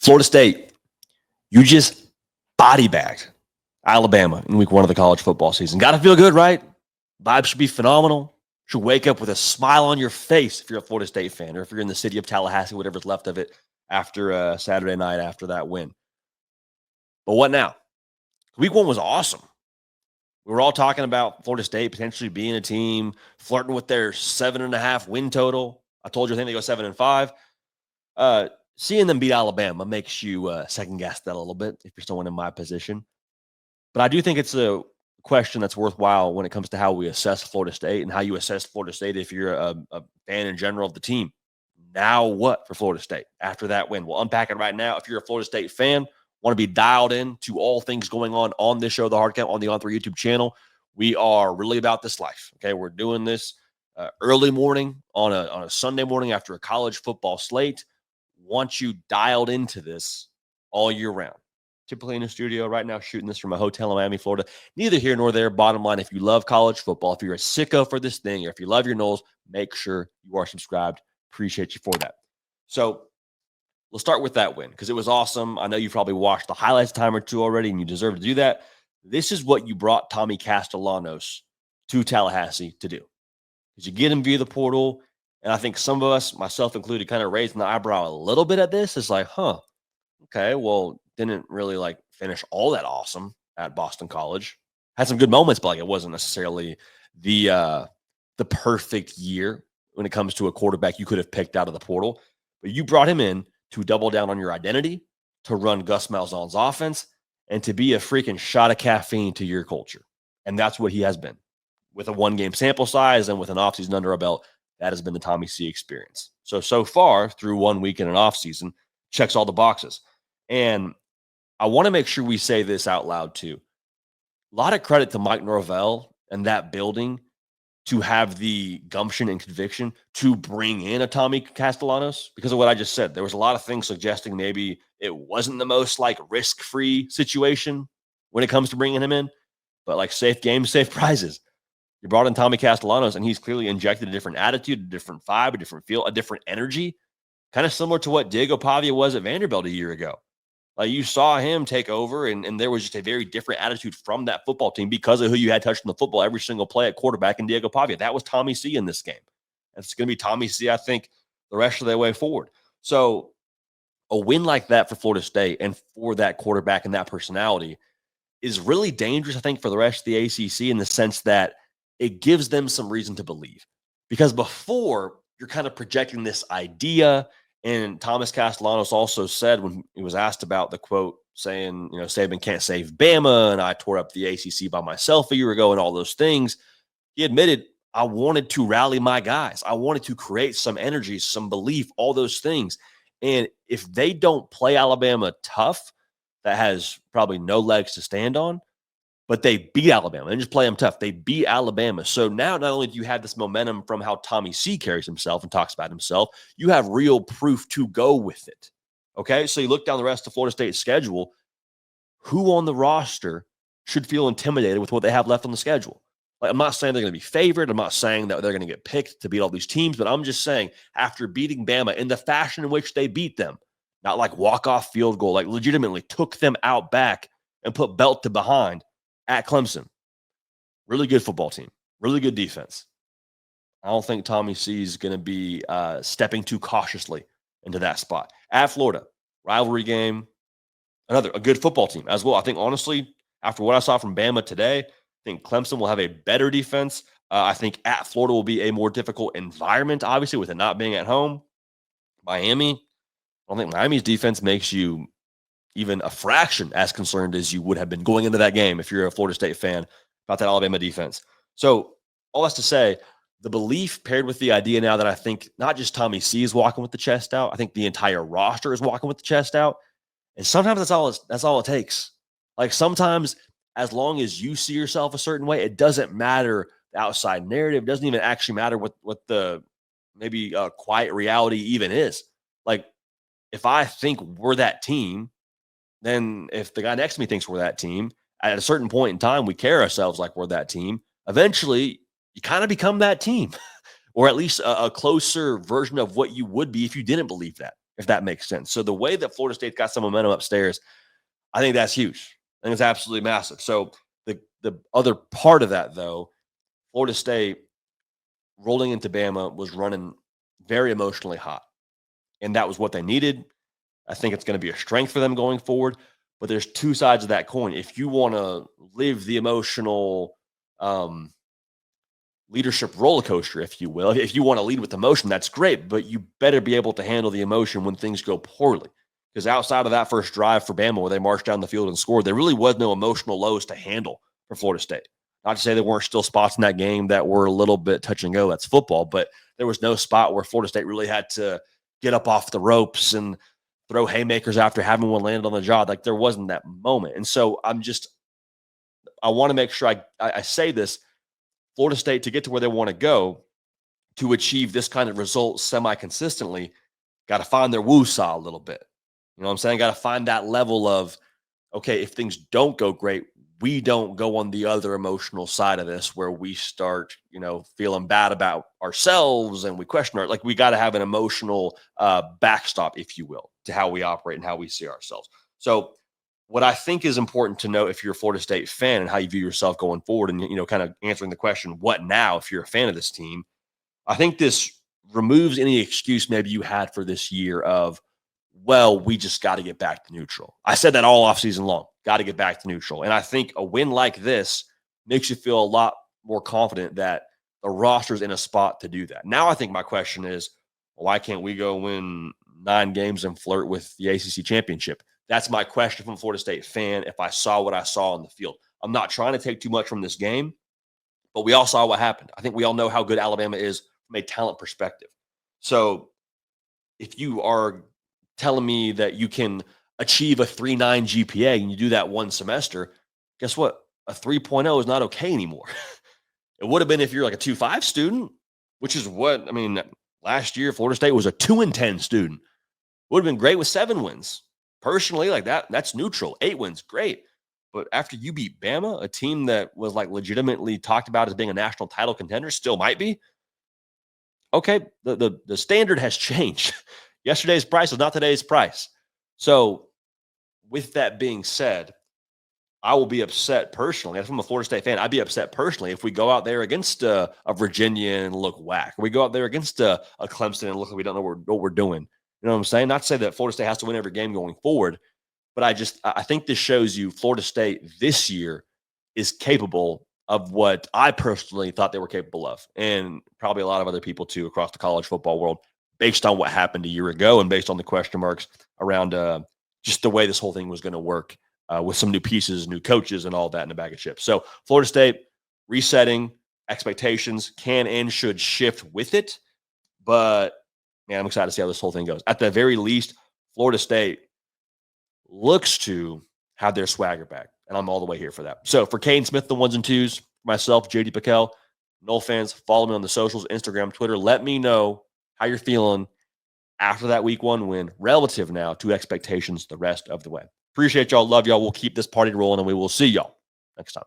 Florida State, you just body bagged Alabama in week 1 of the college football season. Got to feel good, right? Vibes should be phenomenal. Should wake up with a smile on your face if you're a Florida State fan, or if you're in the city of Tallahassee, whatever's left of it after Saturday night after that win. But what now? Week 1 was awesome. We were all talking about Florida State potentially being a team flirting with their 7.5 win total. I told you I think they go 7-5. Seeing them beat Alabama makes you second guess that a little bit if you're someone in my position. But I do think it's a question that's worthwhile when it comes to how we assess Florida State and how you assess Florida State if you're a fan in general of the team. Now what for Florida State after that win? We'll unpack it right now. If you're a Florida State fan, want to be dialed in to all things going on this show, The Hard Count, on the On3 YouTube channel, we are really about this life. Okay, we're doing this early morning on a Sunday morning after a college football slate. Want you dialed into this all year round. Typically in the studio right now, shooting this from a hotel in Miami, Florida. Neither here nor there. Bottom line, if you love college football, if you're a sicko for this thing, or if you love your Noles, make sure you are subscribed. Appreciate you for that. So we'll start with that win because it was awesome. I know you've probably watched the highlights a time or two already, and you deserve to do that. This is what you brought Tommy Castellanos to Tallahassee to do. Because you get him via the portal, and I think some of us, myself included, kind of raising the eyebrow a little bit at this. It's like, okay, well, didn't really finish all that awesome at Boston College. Had some good moments, but it wasn't necessarily the perfect year when it comes to a quarterback you could have picked out of the portal. But you brought him in to double down on your identity, to run Gus Malzahn's offense, and to be a freaking shot of caffeine to your culture. And that's what he has been. With a 1-game sample size and with an offseason under our belt, that has been the Tommy C experience. So far, through 1 week in an offseason, checks all the boxes. And I want to make sure we say this out loud too. A lot of credit to Mike Norvell and that building to have the gumption and conviction to bring in a Tommy Castellanos because of what I just said. There was a lot of things suggesting maybe it wasn't the most risk-free situation when it comes to bringing him in, but safe games, safe prizes. You brought in Tommy Castellanos, and he's clearly injected a different attitude, a different vibe, a different feel, a different energy, kind of similar to what Diego Pavia was at Vanderbilt a year ago. You saw him take over, and there was just a very different attitude from that football team because of who you had touching the football every single play at quarterback in Diego Pavia. That was Tommy C in this game. And it's going to be Tommy C, I think, the rest of the way forward. So a win like that for Florida State and for that quarterback and that personality is really dangerous, I think, for the rest of the ACC in the sense that it gives them some reason to believe. Because before, you're kind of projecting this idea. And Thomas Castellanos also said when he was asked about the quote saying, Saban can't save Bama and I tore up the ACC by myself a year ago and all those things, he admitted, I wanted to rally my guys. I wanted to create some energy, some belief, all those things. And if they don't play Alabama tough, that has probably no legs to stand on, but they beat Alabama and just play them tough. They beat Alabama. So now not only do you have this momentum from how Tommy C carries himself and talks about himself, you have real proof to go with it. Okay, so you look down the rest of Florida State's schedule, who on the roster should feel intimidated with what they have left on the schedule? I'm not saying they're going to be favored. I'm not saying that they're going to get picked to beat all these teams, but I'm just saying after beating Bama in the fashion in which they beat them, not walk-off field goal, legitimately took them out back and put belt to behind, at Clemson. Really good football team. Really good defense. I don't think Tommy C is going to be stepping too cautiously into that spot. At Florida, rivalry game, a good football team as well. I think, honestly, after what I saw from Bama today, I think Clemson will have a better defense. I think at Florida will be a more difficult environment, obviously, with it not being at home. Miami, I don't think Miami's defense makes you even a fraction as concerned as you would have been going into that game if you're a Florida State fan about that Alabama defense. So all that's to say, the belief paired with the idea now that I think not just Tommy C is walking with the chest out, I think the entire roster is walking with the chest out. And sometimes that's all it takes. Sometimes as long as you see yourself a certain way, it doesn't matter the outside narrative. It doesn't even actually matter what the maybe quiet reality even is. If I think we're that team, then if the guy next to me thinks we're that team, at a certain point in time, we carry ourselves like we're that team. Eventually, you kind of become that team, or at least a closer version of what you would be if you didn't believe that. if that makes sense. So the way that Florida State got some momentum upstairs, I think that's huge. I think it's absolutely massive. So the other part of that, though, Florida State rolling into Bama was running very emotionally hot, and that was what they needed. I think it's going to be a strength for them going forward. But there's two sides of that coin. If you want to live the emotional leadership roller coaster, if you will, if you want to lead with emotion, that's great. But you better be able to handle the emotion when things go poorly. Because outside of that first drive for Bama, where they marched down the field and scored, there really was no emotional lows to handle for Florida State. Not to say there weren't still spots in that game that were a little bit touch and go. That's football. But there was no spot where Florida State really had to get up off the ropes and throw haymakers after having one landed on the jaw. Like, there wasn't that moment. And so I want to make sure I say this. Florida State, to get to where they want to go, to achieve this kind of result semi-consistently, got to find their woo-saw a little bit. You know what I'm saying? Got to find that level of, okay, if things don't go great, we don't go on the other emotional side of this where we start, feeling bad about ourselves and we question like, we got to have an emotional backstop, if you will, to how we operate and how we see ourselves. So what I think is important to know if you're a Florida State fan and how you view yourself going forward and, kind of answering the question, what now, if you're a fan of this team, I think this removes any excuse maybe you had for this year of, well, we just got to get back to neutral. I said that all offseason long, got to get back to neutral. And I think a win like this makes you feel a lot more confident that the roster's in a spot to do that. Now I think my question is, why can't we go win 9 games and flirt with the ACC championship? That's my question from a Florida State fan if I saw what I saw on the field. I'm not trying to take too much from this game, but we all saw what happened. I think we all know how good Alabama is from a talent perspective. So if you are telling me that you can achieve a 3.9 GPA and you do that one semester, guess what? A 3.0 is not okay anymore. It would have been if you're like a 2.5 student, which is what, last year Florida State was a 2-10 student. Would have been great with 7 wins. Personally, like that's neutral. 8 wins, great. But after you beat Bama, a team that was like legitimately talked about as being a national title contender, still might be. Okay, the standard has changed. Yesterday's price was not today's price. So with that being said, I will be upset personally. If I'm a Florida State fan, I'd be upset personally if we go out there against a Virginia and look whack. Or we go out there against a Clemson and look like we don't know what we're doing. You know what I'm saying? Not to say that Florida State has to win every game going forward, but I think this shows you Florida State this year is capable of what I personally thought they were capable of, and probably a lot of other people too across the college football world, based on what happened a year ago and based on the question marks around just the way this whole thing was going to work with some new pieces, new coaches, and all that in a bag of chips. So Florida State resetting expectations can and should shift with it, but man, I'm excited to see how this whole thing goes. At the very least, Florida State looks to have their swagger back, and I'm all the way here for that. So for Kane Smith, the 1s and 2s, myself, JD PicKell, Noel fans, follow me on the socials, Instagram, Twitter. Let me know how you're feeling after that week 1 win, relative now to expectations the rest of the way. Appreciate y'all. Love y'all. We'll keep this party rolling, and we will see y'all next time.